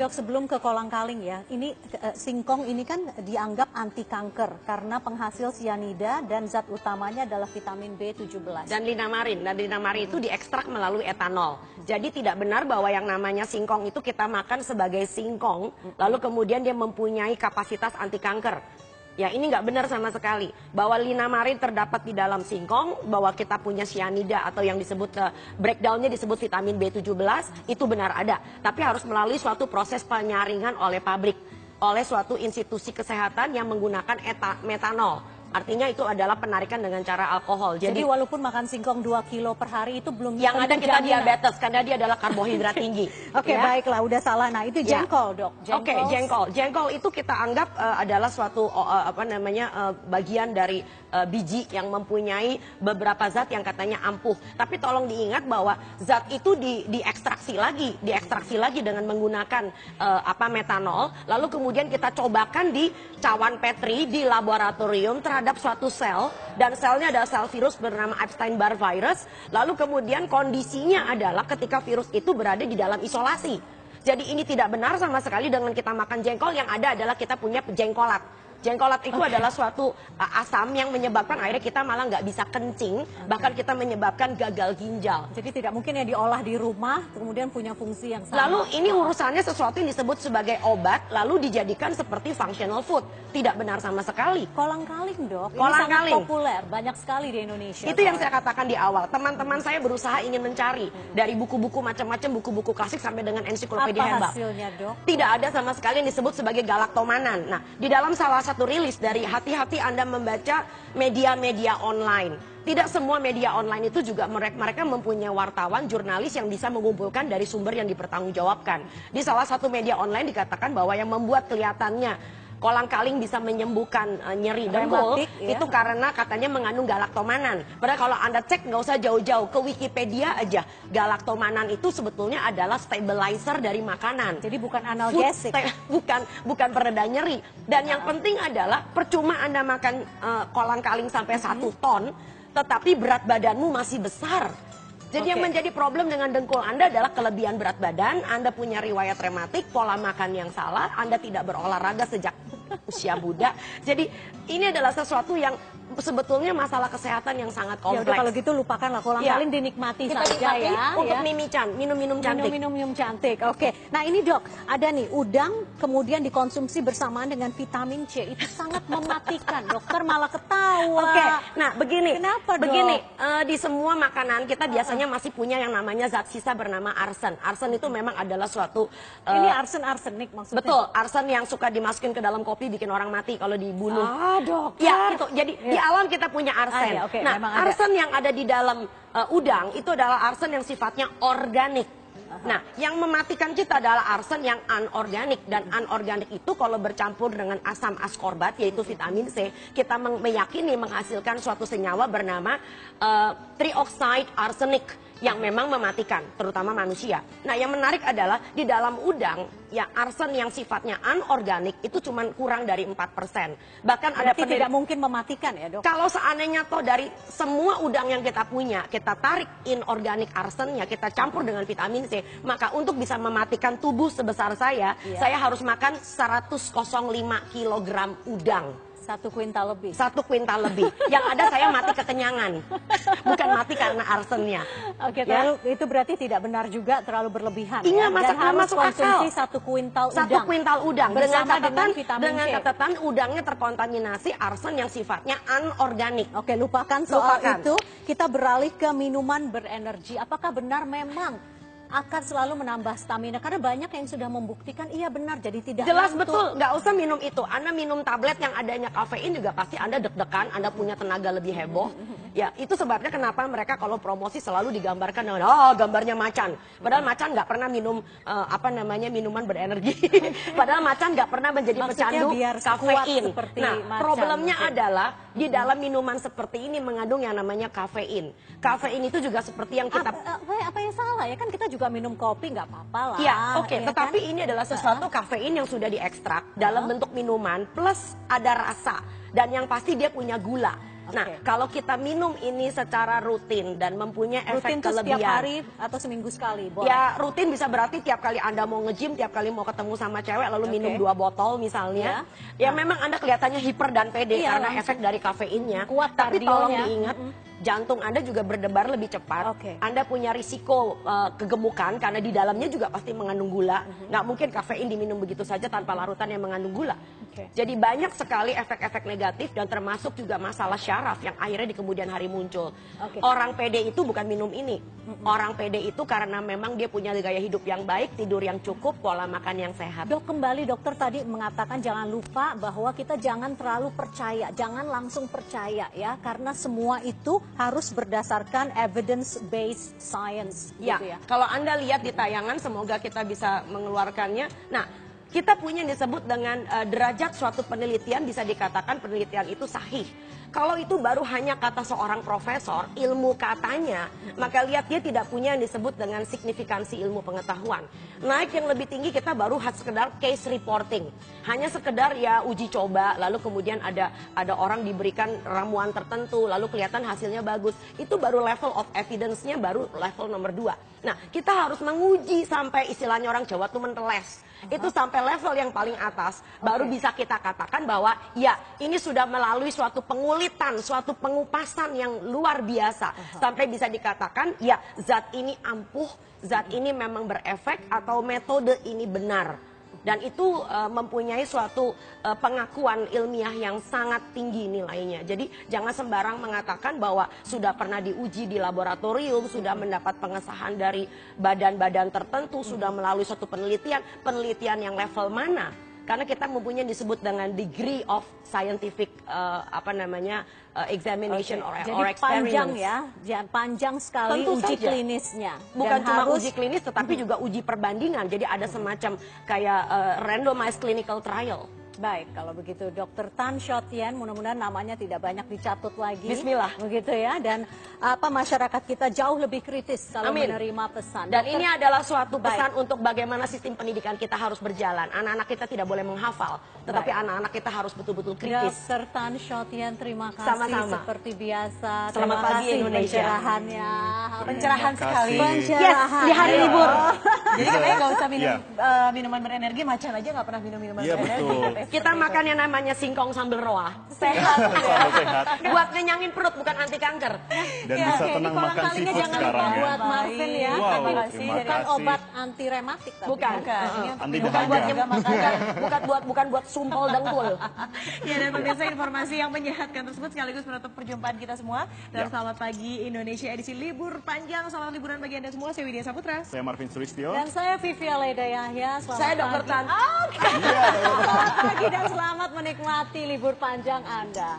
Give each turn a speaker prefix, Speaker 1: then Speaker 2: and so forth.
Speaker 1: Dok, sebelum ke kolang-kaling ya, ini singkong ini kan dianggap anti kanker karena penghasil sianida dan zat utamanya adalah vitamin B17.
Speaker 2: Dan linamarin itu diekstrak melalui etanol. Jadi tidak benar bahwa yang namanya singkong itu kita makan sebagai singkong, lalu kemudian dia mempunyai kapasitas anti kanker. Ya, ini nggak benar sama sekali. Bahwa linamarin terdapat di dalam singkong, bahwa kita punya sianida atau yang disebut breakdownnya disebut vitamin B17, itu benar ada. Tapi harus melalui suatu proses penyaringan oleh pabrik, oleh suatu institusi kesehatan yang menggunakan metanol. Artinya itu adalah penarikan dengan cara alkohol.
Speaker 1: Jadi walaupun makan singkong 2 kilo per hari itu belum
Speaker 2: yang ada kita diabetes karena dia adalah karbohidrat tinggi.
Speaker 1: Oke, baiklah, udah salah. Nah, itu jengkol, Dok.
Speaker 2: Oke, jengkol. Jengkol itu kita anggap adalah suatu bagian dari biji yang mempunyai beberapa zat yang katanya ampuh. Tapi tolong diingat bahwa zat itu diekstraksi lagi dengan menggunakan metanol. Lalu kemudian kita cobakan di cawan Petri di laboratorium terhadap suatu sel, dan selnya adalah sel virus bernama Epstein-Barr virus. Lalu kemudian kondisinya adalah ketika virus itu berada di dalam isolasi. Jadi ini tidak benar sama sekali dengan kita makan jengkol. Yang ada adalah kita punya jengkolat. Jengkolat itu adalah suatu asam yang menyebabkan akhirnya kita malah nggak bisa kencing, bahkan kita menyebabkan gagal ginjal.
Speaker 1: Jadi tidak mungkin ya diolah di rumah, kemudian punya fungsi yang sama.
Speaker 2: Lalu ini urusannya sesuatu yang disebut sebagai obat, lalu dijadikan seperti functional food. Tidak benar sama sekali.
Speaker 1: Kolang-kaling, Dok. Ini
Speaker 2: Kolang-kaling
Speaker 1: sangat populer, banyak sekali di Indonesia.
Speaker 2: Itu yang saya katakan di awal. Teman-teman saya berusaha ingin mencari dari buku-buku macam-macam, buku-buku klasik sampai dengan ensiklopedia herbal.
Speaker 1: Apa hasilnya, Dok?
Speaker 2: Tidak ada sama sekali yang disebut sebagai galaktomanan. Nah, di dalam salah satu rilis dari hati-hati Anda membaca media-media online. Tidak semua media online itu juga mereka mempunyai wartawan, jurnalis yang bisa mengumpulkan dari sumber yang dipertanggungjawabkan. Di salah satu media online dikatakan bahwa yang membuat kelihatannya kolang-kaling bisa menyembuhkan nyeri dengkul, itu karena katanya mengandung galaktomanan. Padahal kalau Anda cek nggak usah jauh-jauh ke Wikipedia aja, galaktomanan itu sebetulnya adalah stabilizer dari makanan.
Speaker 1: Jadi bukan analgesik,
Speaker 2: bukan pereda nyeri. Dan yang penting adalah percuma Anda makan kolang-kaling sampai 1 ton, tetapi berat badanmu masih besar. Jadi yang menjadi problem dengan dengkul Anda adalah kelebihan berat badan, Anda punya riwayat rematik, pola makan yang salah, Anda tidak berolahraga sejak usia muda. Jadi ini adalah sesuatu yang sebetulnya masalah kesehatan yang sangat kompleks.
Speaker 1: Ya udah, kalau gitu lupakanlah kolang-kaling, dinikmati
Speaker 2: kita
Speaker 1: saja ya.
Speaker 2: Untuk minum-minum cantik.
Speaker 1: Minum-minum cantik. Oke. Nah ini, Dok, ada nih udang kemudian dikonsumsi bersamaan dengan vitamin C, itu sangat mematikan. Dokter malah ketawa.
Speaker 2: Oke. Nah begini.
Speaker 1: Kenapa, Dok?
Speaker 2: Begini, di semua makanan kita biasanya masih punya yang namanya zat sisa bernama arsen. Arsen itu memang adalah suatu
Speaker 1: ini arsenik maksudnya.
Speaker 2: Betul, arsen yang suka dimasukin ke dalam kopi bikin orang mati kalau dibunuh.
Speaker 1: Dok.
Speaker 2: Ya, itu. Jadi di alam kita punya arsen. Nah, arsen yang ada di dalam udang itu adalah arsen yang sifatnya organik. Nah, yang mematikan kita adalah arsen yang anorganik. Dan anorganik itu kalau bercampur dengan asam askorbat, yaitu vitamin C, kita meyakini menghasilkan suatu senyawa bernama trioxide arsenic yang memang mematikan, terutama manusia. Nah, yang menarik adalah di dalam udang, ya arsen yang sifatnya anorganik itu cuma kurang dari 4%. Bahkan ada
Speaker 1: tidak mungkin mematikan ya, Dok?
Speaker 2: Kalau seandainya toh dari semua udang yang kita punya, kita tarik inorganik arsennya, kita campur dengan vitamin C, maka untuk bisa mematikan tubuh sebesar saya harus makan 105 kg udang.
Speaker 1: 1 kuintal lebih.
Speaker 2: 1 kuintal lebih. Yang ada saya mati kekenyangan. Bukan mati karena arsennya.
Speaker 1: Oke, itu berarti tidak benar juga, terlalu berlebihan.
Speaker 2: Iya,
Speaker 1: dan harus
Speaker 2: masuk
Speaker 1: konsumsi
Speaker 2: akal.
Speaker 1: 1 kuintal udang.
Speaker 2: 1 kuintal udang. Dengan catatan udangnya terkontaminasi arsen yang sifatnya anorganik.
Speaker 1: Oke, lupakan soal itu. Kita beralih ke minuman berenergi. Apakah benar memang akan selalu menambah stamina? Karena banyak yang sudah membuktikan iya benar, jadi tidak
Speaker 2: jelas
Speaker 1: ngantuk.
Speaker 2: Betul, nggak usah minum itu. Anda minum tablet yang adanya kafein juga pasti Anda deg-degan, Anda punya tenaga lebih heboh. Ya, itu sebabnya kenapa mereka kalau promosi selalu digambarkan dengan gambarnya macan. Padahal macan nggak pernah minum minuman berenergi. Padahal macan nggak pernah menjadi pecandu kafein. Nah, problemnya adalah di dalam minuman seperti ini mengandung yang namanya kafein. Kafein itu juga seperti yang kita
Speaker 1: apa yang salah ya, kan kita juga minum kopi nggak apa-apa lah.
Speaker 2: Ya, oke.
Speaker 1: Ya,
Speaker 2: tetapi
Speaker 1: kan?
Speaker 2: ini adalah sesuatu kafein yang sudah diekstrak dalam bentuk minuman plus ada rasa dan yang pasti dia punya gula. Nah, kalau kita minum ini secara rutin dan mempunyai efek
Speaker 1: Rutin tuh
Speaker 2: kelebihan.
Speaker 1: setiap hari atau seminggu sekali? Boleh?
Speaker 2: Ya rutin bisa berarti tiap kali Anda mau nge-gym, tiap kali mau ketemu sama cewek lalu minum 2 botol misalnya. Ya memang Anda kelihatannya hiper dan pede karena efek dari kafeinnya.
Speaker 1: Kuat
Speaker 2: Tapi
Speaker 1: kardionya.
Speaker 2: tolong diingat, jantung Anda juga berdebar lebih cepat. Anda punya risiko kegemukan karena di dalamnya juga pasti mengandung gula. Nggak mungkin kafein diminum begitu saja tanpa larutan yang mengandung gula. Jadi banyak sekali efek-efek negatif dan termasuk juga masalah syaraf yang akhirnya di kemudian hari muncul. Orang pede itu bukan minum ini. Orang pede itu karena memang dia punya gaya hidup yang baik, tidur yang cukup, pola makan yang sehat.
Speaker 1: Dok, kembali dokter tadi mengatakan jangan lupa bahwa kita jangan terlalu percaya, jangan langsung percaya ya, karena semua itu harus berdasarkan evidence based science.
Speaker 2: Ya,
Speaker 1: Gitu ya.
Speaker 2: kalau Anda lihat di tayangan, semoga kita bisa mengeluarkannya. Nah, kita punya yang disebut dengan derajat suatu penelitian, bisa dikatakan penelitian itu sahih. Kalau itu baru hanya kata seorang profesor, ilmu katanya, maka lihat dia tidak punya yang disebut dengan signifikansi ilmu pengetahuan. Naik yang lebih tinggi kita baru sekedar case reporting. Hanya sekedar ya uji coba, lalu kemudian ada orang diberikan ramuan tertentu, lalu kelihatan hasilnya bagus. Itu baru level of evidence-nya baru level nomor 2. Nah, kita harus menguji sampai istilahnya orang Jawa tuh menteles. Itu sampai level yang paling atas, baru bisa kita katakan bahwa ya ini sudah melalui suatu pengulitan, suatu pengupasan yang luar biasa. Sampai bisa dikatakan ya zat ini ampuh, zat ini memang berefek atau metode ini benar. Dan itu mempunyai suatu pengakuan ilmiah yang sangat tinggi nilainya. Jadi jangan sembarang mengatakan bahwa sudah pernah diuji di laboratorium, sudah mendapat pengesahan dari badan-badan tertentu, sudah melalui suatu penelitian yang level mana. Karena kita mempunyai disebut dengan degree of scientific examination or experience.
Speaker 1: Panjang ya, panjang sekali
Speaker 2: Tentu
Speaker 1: uji
Speaker 2: saja.
Speaker 1: klinisnya.
Speaker 2: Bukan
Speaker 1: Dan
Speaker 2: cuma
Speaker 1: harus
Speaker 2: uji klinis tetapi juga uji perbandingan. Jadi ada semacam kayak randomized clinical trial.
Speaker 1: Baik, kalau begitu Dr. Tan Shotian, mudah-mudahan namanya tidak banyak dicatut lagi.
Speaker 2: Bismillah.
Speaker 1: Begitu ya, dan masyarakat kita jauh lebih kritis kalau menerima pesan.
Speaker 2: Dan ini adalah suatu pesan untuk bagaimana sistem pendidikan kita harus berjalan. Anak-anak kita tidak boleh menghafal, tetapi anak-anak kita harus betul-betul kritis.
Speaker 1: Dr. Tan Shotian, terima kasih.
Speaker 2: Sama-sama.
Speaker 1: Seperti biasa.
Speaker 2: Selamat
Speaker 1: Terima
Speaker 2: pagi,
Speaker 1: kasih
Speaker 2: Indonesia.
Speaker 1: pencerahannya.
Speaker 3: Pencerahan sekali.
Speaker 1: Pencerahan.
Speaker 2: Yes, di hari libur.
Speaker 3: Jadi katanya nggak usah minum minuman berenergi, Macan aja nggak pernah minum minuman
Speaker 4: Iya,
Speaker 3: berenergi.
Speaker 4: betul.
Speaker 2: Kita makan yang namanya singkong sambal roa. Sehat.
Speaker 4: Sehat.
Speaker 2: Buat ngenyangin perut, bukan anti kanker.
Speaker 4: Dan bisa tenang makan
Speaker 1: Kalinya
Speaker 4: seafood
Speaker 1: jangan
Speaker 4: sekarang
Speaker 1: lupa
Speaker 4: ya.
Speaker 1: buat Marvin ya.
Speaker 4: Wow,
Speaker 3: terima
Speaker 4: terima
Speaker 1: Bukan
Speaker 4: kasih.
Speaker 1: obat anti rematik tapi.
Speaker 2: Bukan.
Speaker 4: Anti
Speaker 2: Bukan buat
Speaker 4: dahaga.
Speaker 2: bukan buat sumpel dengkul.
Speaker 3: Ya, dan pemirsa, informasi yang menyehatkan tersebut sekaligus menutup perjumpaan kita semua. Dan selamat pagi Indonesia edisi libur panjang. Selamat liburan bagi Anda semua. Saya Widya Saputra.
Speaker 4: Saya Marvin Sulistyo.
Speaker 1: Dan saya Vivi Aleda Yahya. Selamat
Speaker 2: Saya Dr.
Speaker 1: pagi.
Speaker 2: Tan.
Speaker 1: Selamat pagi dan selamat menikmati libur panjang Anda.